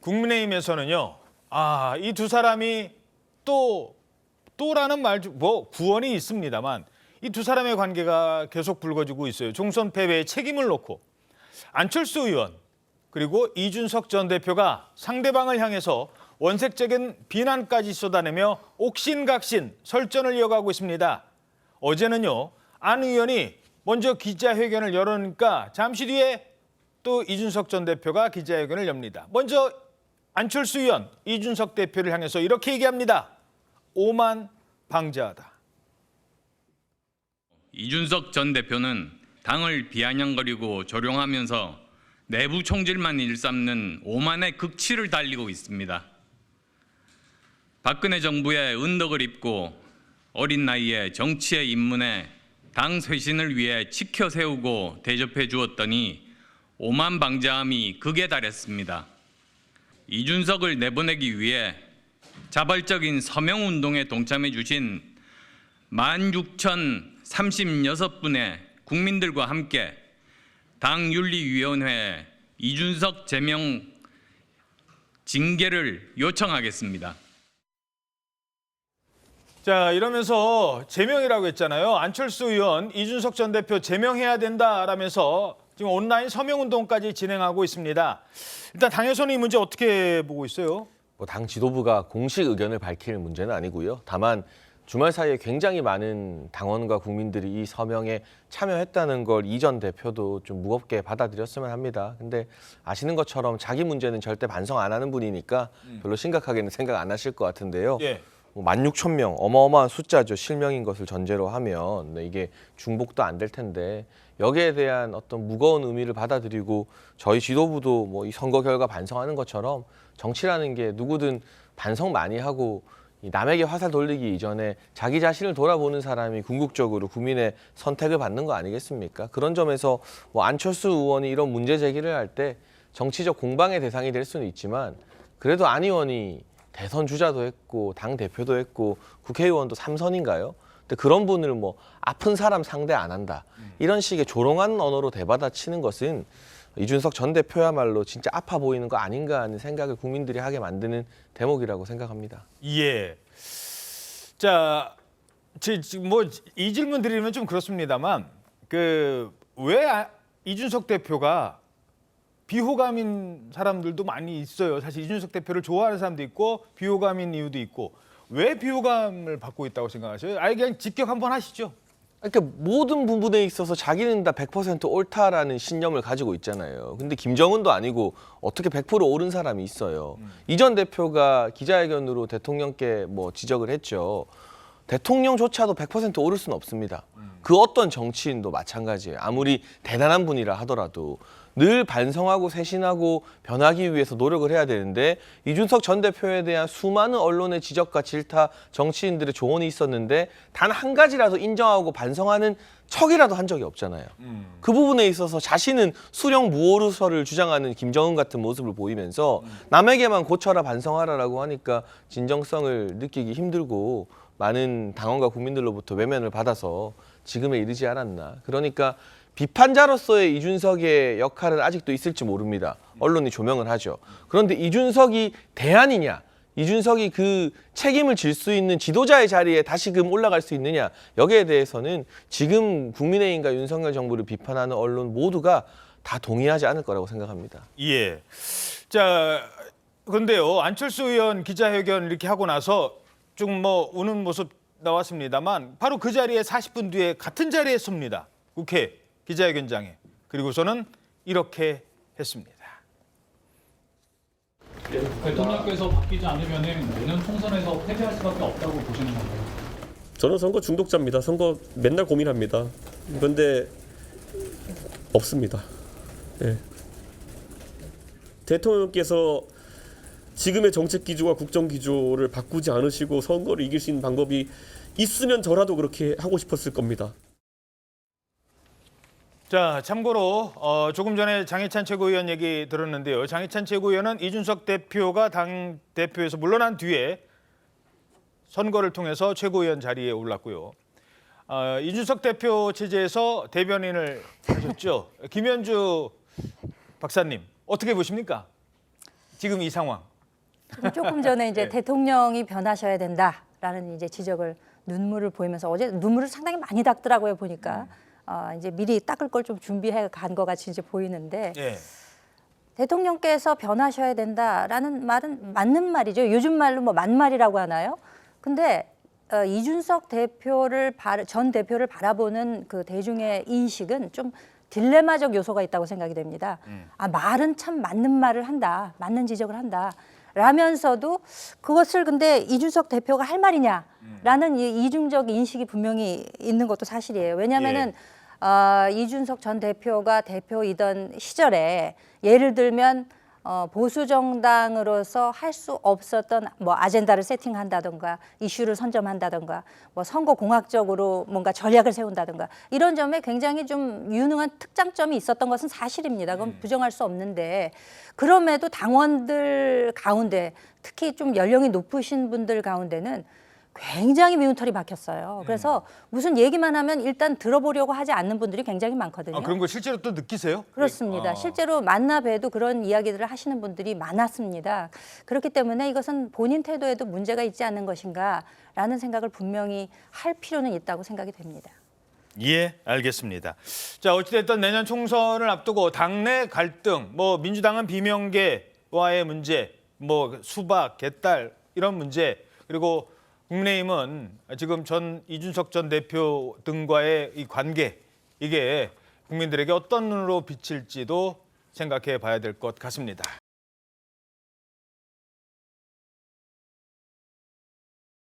국민의힘에서는요. 이 두 사람이 또라는 말, 뭐 구원이 있습니다만 이 두 사람의 관계가 계속 불거지고 있어요. 총선 패배의 책임을 놓고 안철수 의원 그리고 이준석 전 대표가 상대방을 향해서 원색적인 비난까지 쏟아내며 옥신각신 설전을 이어가고 있습니다. 어제는요. 안 의원이 먼저 기자회견을 열으니까 잠시 뒤에 또 이준석 전 대표가 기자회견을 엽니다. 먼저 안철수 의원, 이준석 대표를 향해서 이렇게 얘기합니다. 오만 방자하다. 이준석 전 대표는 당을 비아냥거리고 조롱하면서 내부 총질만 일삼는 오만의 극치를 달리고 있습니다. 박근혜 정부의 은덕을 입고 어린 나이에 정치에 입문해 당 쇄신을 위해 지켜 세우고 대접해 주었더니 오만방자함이 극에 달했습니다. 이준석을 내보내기 위해 자발적인 서명운동에 동참해 주신 16,036분의 국민들과 함께 당윤리위원회에 이준석 제명 징계를 요청하겠습니다. 자, 이러면서 제명이라고 했잖아요. 안철수 의원, 이준석 전 대표 제명해야 된다라면서 지금 온라인 서명운동까지 진행하고 있습니다. 일단 당에서는 이 문제 어떻게 보고 있어요? 당 지도부가 공식 의견을 밝힐 문제는 아니고요. 다만 주말 사이에 굉장히 많은 당원과 국민들이 이 서명에 참여했다는 걸 이 전 대표도 좀 무겁게 받아들였으면 합니다. 근데 아시는 것처럼 자기 문제는 절대 반성 안 하는 분이니까 별로 심각하게는 생각 안 하실 것 같은데요. 예. 16,000명, 어마어마한 숫자죠. 실명인 것을 전제로 하면 이게 중복도 안 될 텐데 여기에 대한 어떤 무거운 의미를 받아들이고 저희 지도부도 뭐 이 선거 결과 반성하는 것처럼 정치라는 게 누구든 반성 많이 하고 남에게 화살 돌리기 이전에 자기 자신을 돌아보는 사람이 궁극적으로 국민의 선택을 받는 거 아니겠습니까? 그런 점에서 뭐 안철수 의원이 이런 문제 제기를 할 때 정치적 공방의 대상이 될 수는 있지만 그래도 안 의원이 대선 주자도 했고 당 대표도 했고 국회의원도 3선인가요? 근데 그런 분을 뭐 아픈 사람 상대 안 한다. 이런 식의 조롱하는 언어로 대받아치는 것은 이준석 전 대표야말로 진짜 아파 보이는 거 아닌가 하는 생각을 국민들이 하게 만드는 대목이라고 생각합니다. 예. 자, 뭐 이 질문 드리면 좀 그렇습니다만 왜 이준석 대표가 비호감인 사람들도 많이 있어요. 사실 이준석 대표를 좋아하는 사람도 있고 비호감인 이유도 있고 왜 비호감을 받고 있다고 생각하세요? 그냥 직격 한번 하시죠. 그러니까 모든 부분에 있어서 자기는 다 100% 옳다라는 신념을 가지고 있잖아요. 근데 김정은도 아니고 어떻게 100% 옳은 사람이 있어요. 이 전 대표가 기자회견으로 대통령께 뭐 지적을 했죠. 대통령조차도 100% 옳을 수는 없습니다. 그 어떤 정치인도 마찬가지예요. 아무리 대단한 분이라 하더라도 늘 반성하고 쇄신하고 변하기 위해서 노력을 해야 되는데 이준석 전 대표에 대한 수많은 언론의 지적과 질타, 정치인들의 조언이 있었는데 단 한 가지라도 인정하고 반성하는 척이라도 한 적이 없잖아요. 그 부분에 있어서 자신은 수령 무오르서를 주장하는 김정은 같은 모습을 보이면서 남에게만 고쳐라 반성하라라고 하니까 진정성을 느끼기 힘들고 많은 당원과 국민들로부터 외면을 받아서 지금에 이르지 않았나. 그러니까 비판자로서의 이준석의 역할은 아직도 있을지 모릅니다. 언론이 조명을 하죠. 그런데 이준석이 대안이냐, 이준석이 그 책임을 질 수 있는 지도자의 자리에 다시금 올라갈 수 있느냐, 여기에 대해서는 지금 국민의힘과 윤석열 정부를 비판하는 언론 모두가 다 동의하지 않을 거라고 생각합니다. 예. 자, 그런데요. 안철수 의원 기자회견 이렇게 하고 나서 좀 뭐 우는 모습 나왔습니다만 바로 그 자리에 40분 뒤에 같은 자리에 섭니다. 국회 기자회견장에. 그리고서는 이렇게 했습니다. 대통령께서 바뀌지 않으면 내년 총선에서 패배할 수밖에 없다고 보시는 건가요? 저는 선거 중독자입니다. 선거 맨날 고민합니다. 그런데 없습니다. 네. 대통령께서 지금의 정책 기조와 국정 기조를 바꾸지 않으시고 선거를 이길 수 있는 방법이 있으면 저라도 그렇게 하고 싶었을 겁니다. 자, 참고로 조금 전에 장해찬 최고위원 얘기 들었는데요. 장해찬 최고위원은 이준석 대표가 당 대표에서 물러난 뒤에 선거를 통해서 최고위원 자리에 올랐고요. 이준석 대표 체제에서 대변인을 하셨죠. 김현주 박사님, 어떻게 보십니까? 지금 이 상황. 조금 전에 이제 네. 대통령이 변하셔야 된다라는 이제 지적을 눈물을 보이면서 어제 눈물을 상당히 많이 닦더라고요 보니까 이제 미리 닦을 걸 좀 준비해 간 것 같이 이제 보이는데 예. 대통령께서 변하셔야 된다라는 말은 맞는 말이죠. 요즘 말로 뭐 만말이라고 하나요? 근데 이준석 전 대표를 바라보는 그 대중의 인식은 좀 딜레마적 요소가 있다고 생각이 됩니다. 아, 말은 참 맞는 말을 한다, 맞는 지적을 한다. 라면서도 그것을 근데 이준석 대표가 할 말이냐라는 이 이중적 인식이 분명히 있는 것도 사실이에요. 왜냐하면은 이준석 전 대표가 대표이던 시절에 예를 들면 보수 정당으로서 할 수 없었던 뭐 아젠다를 세팅한다던가 이슈를 선점한다던가 뭐 선거 공학적으로 뭔가 전략을 세운다던가 이런 점에 굉장히 좀 유능한 특장점이 있었던 것은 사실입니다. 그건 부정할 수 없는데 그럼에도 당원들 가운데 특히 좀 연령이 높으신 분들 가운데는 굉장히 미운털이 박혔어요. 그래서 무슨 얘기만 하면 일단 들어보려고 하지 않는 분들이 굉장히 많거든요. 아, 그런 거 실제로 또 느끼세요? 그렇습니다. 실제로 만나 뵈도 그런 이야기들을 하시는 분들이 많았습니다. 그렇기 때문에 이것은 본인 태도에도 문제가 있지 않는 것인가라는 생각을 분명히 할 필요는 있다고 생각이 됩니다. 예, 알겠습니다. 자, 어찌됐든 내년 총선을 앞두고 당내 갈등, 뭐 민주당은 비명계와의 문제, 뭐 수박, 개딸 이런 문제, 그리고 국민의힘은 지금 이준석 전 대표 등과의 이 관계, 이게 국민들에게 어떤 눈으로 비칠지도 생각해 봐야 될 것 같습니다.